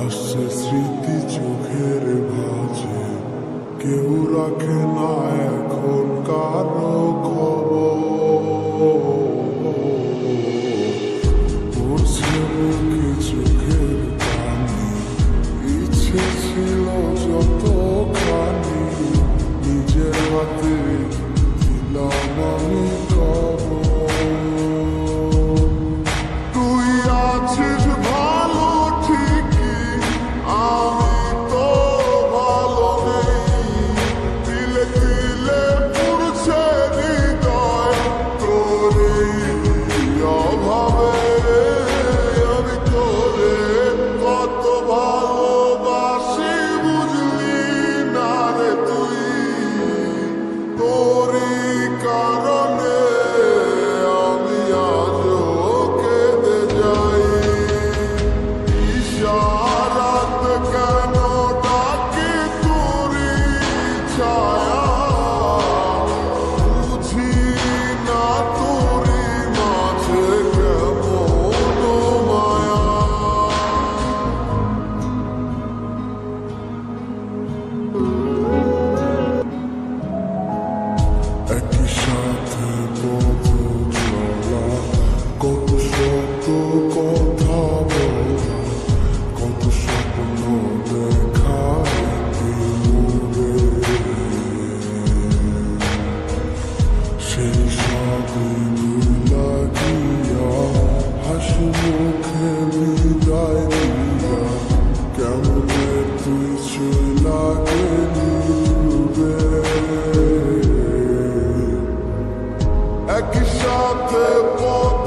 ভাসছে স্মৃতি চোখের ভাঁজে, কেউ রাখে না এখন কারো খবর। পড়ছে মুখে চোখের পানি, ইচ্ছে ছিল যতখানি, নিজের হাতে দিলাম আমি খবর। তুই আছিস ভালো ঠিকই, আমি তো ভালো নেই। তিলে তিলে পুড়ছে হৃদয়, তোর এই অভাবে। আমি তোরে কত ভালোবাসি বুঝলি না রে তুই, তোরই কারণে আমি আজও কেঁদে যাই। ইশারাত কেন ডাকি তোরই ছায়া, বুঝি না তোরই মাঝে কেমন মায়া। একই সাথে পথ চলা, কত শত কথা বলা, কত স্বপ্ন দেখা মনে। সেই সবই ভুলা গিয়া, হাসি মুখে বিদায় দিয়া, কেমনে তুই চলা গেলি ডুবে। একই সাথে পথ